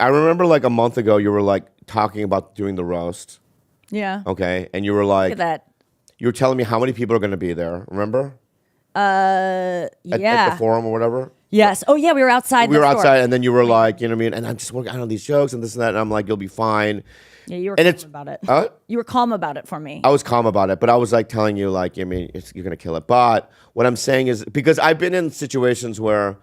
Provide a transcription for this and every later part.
I remember like a month ago, you were like talking about doing the roast. Yeah. Okay. And you were like, Look at that. you were telling me how many people are going to be there. Remember? Yeah. At the forum or whatever. Yes. Oh, yeah. We were outside. We were store. outside, and then you were like, you know what I mean? And I'm just working on these jokes and this and that. And I'm like, you'll be fine. Yeah, you were And calm about it. Huh? You were calm about it for me. I was calm about it, but I was like telling you, like, I mean, you're going to kill it. But what I'm saying is, because I've been in situations where,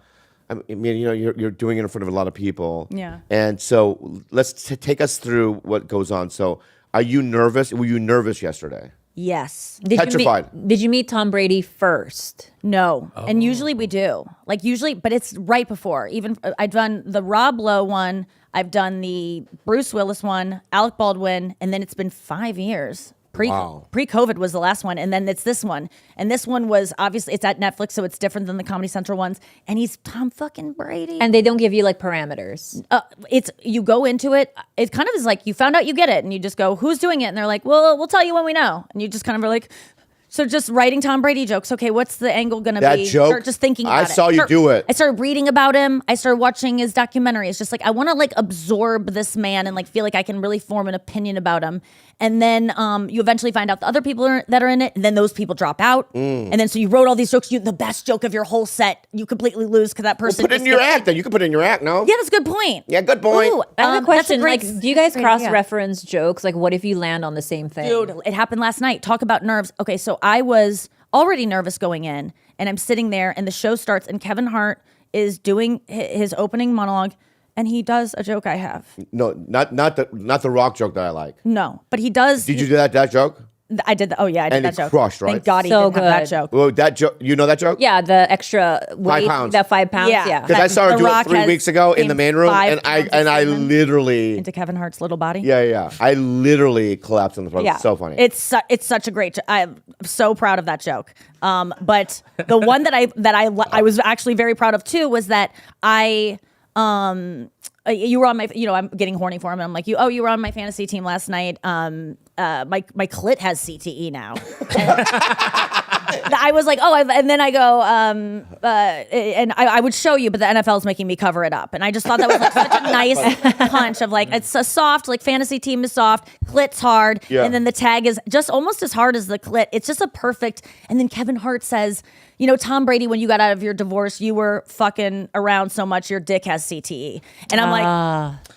I mean, you know, you're doing it in front of a lot of people. Yeah. And so let's take us through what goes on. So are you nervous? Were you nervous yesterday? Yes. Petrified. Did you meet Tom Brady first? No. And usually we do. Like usually, but it's right before. Even I've done the Rob Lowe one. I've done the Bruce Willis one, Alec Baldwin, and then it's been 5 years. Pre-COVID was the last one, and then it's this one. And this one was obviously, it's at Netflix, so it's different than the Comedy Central ones. And he's Tom fucking Brady. And they don't give you like parameters. It's you go into it. It kind of is like you found out you get it, and you just go, "Who's doing it?" And they're like, "Well, we'll tell you when we know." And you just kind of are like, so just writing Tom Brady jokes. Okay, what's the angle going to be? That joke, Start just thinking about it. I saw you do it. I started reading about him. I started watching his documentary. It's just like I want to like absorb this man and like feel like I can really form an opinion about him. And then you eventually find out the other people that are in it, and then those people drop out. And then so you wrote all these jokes. The best joke of your whole set, you completely lose because that person. Well, put it in your act then. You can put it in your act, no? Yeah, that's a good point. Yeah, good point. Ooh, I have a question. that's Like, do you guys cross-reference jokes? Like, what if you land on the same thing? Dude, it happened last night. Talk about nerves. Okay, so I was already nervous going in, and I'm sitting there, and the show starts, and Kevin Hart is doing his opening monologue, and he does a joke I have. No, not the rock joke that I like. No, but he does. Did you do that joke? I did. Oh yeah, I did And that it joke. crushed, right? Thank God he So didn't have that good. joke. Well, that joke, you know that joke? Yeah, the extra weight, 5 pounds. that 5 pounds. Yeah. Yeah. Because I saw her The do it Rock 3 has weeks ago in the gained main room, 5 and pounds of I semen literally into Kevin Hart's little body. yeah, I literally collapsed on the floor. Yeah. It's so funny. It's such a great. I'm so proud of that joke. But the one that I was actually very proud of too was that you were on my, I'm getting horny for him, and I'm like, you were on my fantasy team last night. My clit has CTE now. I was like, and then I go, and I would show you, but the NFL's making me cover it up. And I just thought that was like such a nice punch of like, it's a soft, like fantasy team is soft, clit's hard. Yeah. And then the tag is just almost as hard as the clit. It's just a perfect, and then Kevin Hart says, Tom Brady, when you got out of your divorce, you were fucking around so much, your dick has CTE. And I'm like,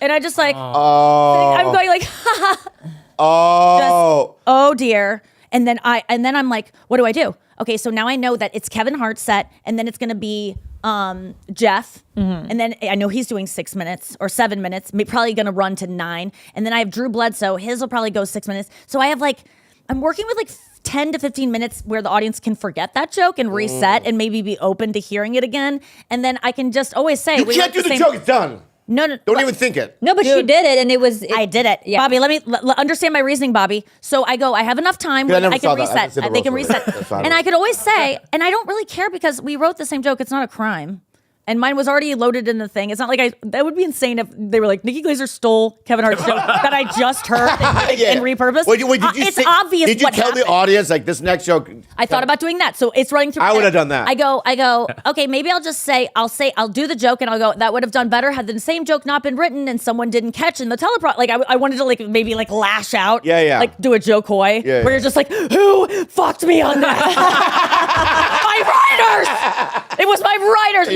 and I just like, I'm going like, oh dear. And then I'm like, what do I do? Okay, so now I know that it's Kevin Hart's set, and then it's gonna be Jeff, and then I know he's doing 6 minutes or 7 minutes, probably gonna run to 9, and then I have Drew Bledsoe, his will probably go 6 minutes. So I have I'm working with like 10 to 15 minutes where the audience can forget that joke and reset and maybe be open to hearing it again, and then I can just always say, you can't do the joke. It's done. No, Don't even think it. No, but she did it, and it was. I did it. Yeah. Bobby, let me understand my reasoning, Bobby. So I go, I have enough time. I never I saw can that. I reset. didn't see the They can roast reset. of it. And I could always say, and I don't really care because we wrote the same joke. It's not a crime. And mine was already loaded in the thing. It's not like that would be insane if they were like, Nikki Glaser stole Kevin Hart's joke that I just heard and repurposed. Wait, did you it's obvious Did you what tell happened. the audience, like, this next joke? I thought about doing that. So it's running through. I would have done that. I go, okay, maybe I'll just say, I'll do the joke and I'll go, that would have done better had the same joke not been written and someone didn't catch in the teleprompter. Like, I wanted to, like, maybe, like, lash out. Yeah. Like, do a Joe Coy. Yeah, where you're just like, who fucked me on that? My writers! It was my writers.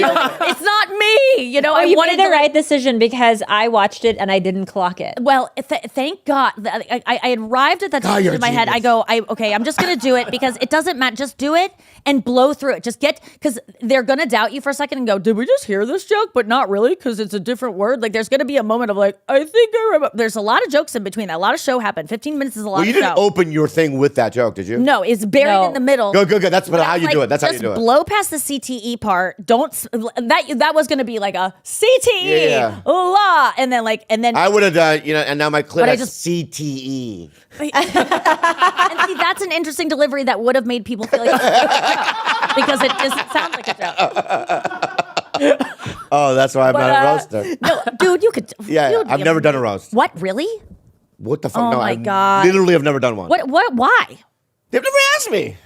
It's not me. I You wanted made the to, right decision because I watched it and I didn't clock it. Well, thank God. I had arrived at that decision you're in my head. I genius. go, okay, I'm just going to do it because it doesn't matter. Just do it and blow through it. Just because they're going to doubt you for a second and go, did we just hear this joke? But not really because it's a different word. Like there's going to be a moment of like, I think I remember. There's a lot of jokes in between that. A lot of show happened. 15 minutes is a lot Well, you of didn't show. open your thing with that joke, did you? No, it's buried in the middle. Good. That's But how I'm you do it. That's how you just do it. blow past the CTE part. Don't that was going to be like a CTE, Yeah. la, and then I would have done, and now my clip But I has just- CTE. and see, that's an interesting delivery that would have made people feel like because it doesn't sound like a joke. Oh, that's why I'm not a roaster. No, dude, you could. Yeah, you'd I've be never done a amazing. roast. What, really? What the fuck? Oh no, my I God. literally have never done one. What? Why? They've never asked me.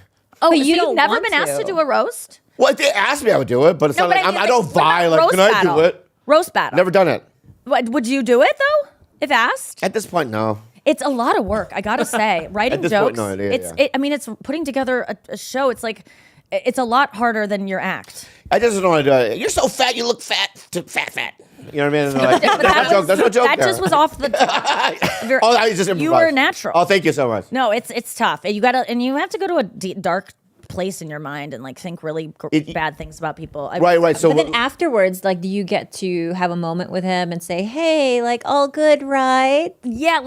Oh, But so you you've don't never want been asked to to. do a roast? Well, if they asked me, I would do it, but it's not like mean, I don't what about vie. Like, roast can I battle? do it? Roast battle. Never done it. Would you do it though, if asked? At this point, no. It's a lot of work, I gotta say. Writing this jokes. point, no, It's putting together a show. It's like it's a lot harder than your act. I just don't want to do it. You're so fat, you look fat. Fat. You know what I mean? Like, But that's no joke. That there. just was off the top. I just You improvised. were natural. Oh, thank you so much. No, it's tough. And you have to go to a dark place in your mind and like think really bad things about people. Right. So But then afterwards, like, do you get to have a moment with him and say, "Hey, like, all good, right?" Yeah,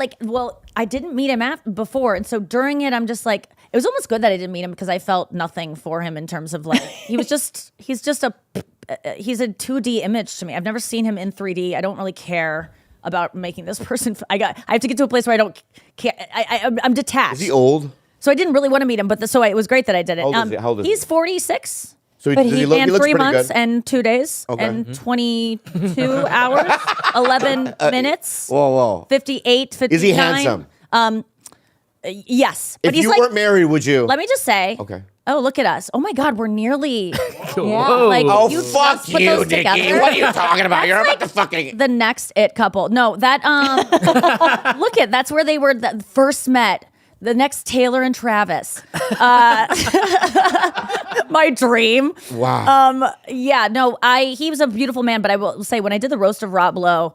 I didn't meet him before, and so during it, I'm just like, it was almost good that I didn't meet him because I felt nothing for him in terms of like he's a 2D image to me. I've never seen him in 3D. I don't really care about making this person. I have to get to a place where I don't care. I'm detached. is he old? So I didn't really want to meet him, but so it was great that I did it. How old is he's he? 46. So But does he he ran looks 3 pretty months good. and 2 days Okay. and 22 hours, 11 minutes, Whoa. 58, 59. Is he handsome? Yes. If But he's you like, weren't married, would you? let me just say. Okay. Oh, look at us. Oh my God, we're nearly. Whoa. Like, Oh, you fuck just put you, those Nikki. together. What are you talking about? You're about to fucking... The next it couple. No, that that's where they were first met. The next Taylor and Travis. My dream. Wow. Yeah, no, he was a beautiful man, but I will say when I did the roast of Rob Lowe,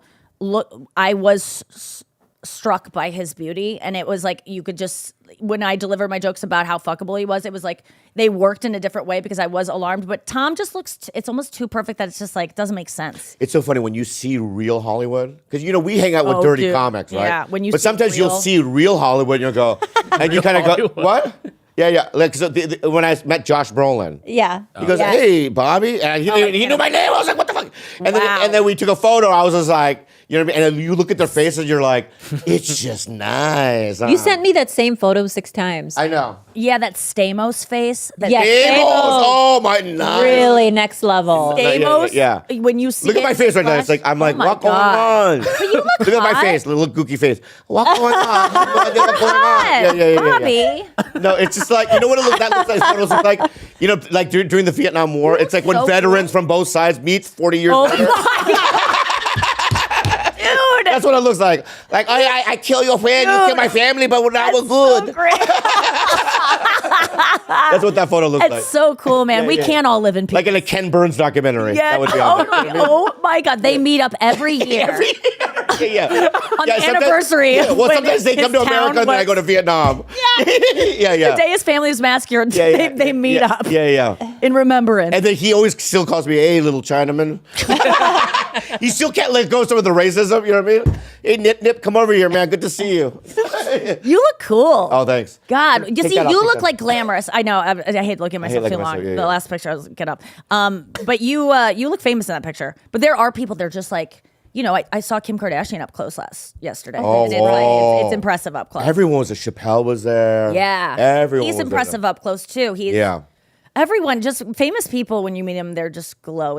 I was struck by his beauty, and it was like you could just when I delivered my jokes about how fuckable he was, it was like they worked in a different way because I was alarmed. But Tom just looks it's almost too perfect that it's just like doesn't make sense. It's so funny when you see real Hollywood, because we hang out with dirty dude. comics, right? Yeah, when you but see sometimes you'll real- see real Hollywood, and you'll go, and you kind of go, what? Yeah. Like when I met Josh Brolin, Yeah. he goes, Yeah. "Hey, Bobby," and he knew my name. I was like, "What the fuck?" And then we took a photo. I was just like, you know what I mean? And then you look at their faces, and you're like, "It's just nice." You sent me that same photo 6 times. I know. Yeah, that Stamos face. That Yes. Amos, Amos. oh my nice. Really next level. Stamos. Yeah. When you see Look at my it face right now. flash- It's like I'm Oh like, my what going God. on? But you look Look at my hot. face, little gooky face. What going on? What's going on? Yeah. Bobby. No, it's just like that looks like photos look like like during the Vietnam War. It's like when so veterans from both sides meet 40 years Oh later. Dude. That's what it looks like. Like I kill your friend, you kill my family, but now we're good. So great. That's what that photo looks like. It's so cool, man. We yeah. can't all live in peace. Like in a Ken Burns documentary. Yeah. That would be on there. Oh my God. They meet up every year. Yeah. On Yeah, the sometimes- anniversary. Yeah, well, when sometimes they come to his America town and then I was- go to Vietnam. Yeah. The day his family's massacred, Yeah. they meet Yeah. up Yeah. in remembrance. And then he always still calls me, "Hey, little Chinaman." He still can't let go of some of the racism. You know what I mean? Hey, Nip, come over here, man. Good to see you. You look cool. Oh, thanks. God, you Take see, that off, you take look that. like glamorous. I know. I hate looking at myself looking too at long. myself, yeah, The yeah. last picture I was get up. But you look famous in that picture. But there are people. They're just like. I saw Kim Kardashian up close yesterday. Oh, it's, wow. it's impressive up close. Everyone was. Chappelle was there. Yeah. Everyone. He's was impressive up close too. There. Yeah. Everyone, just famous people. When you meet them, they're just glowy.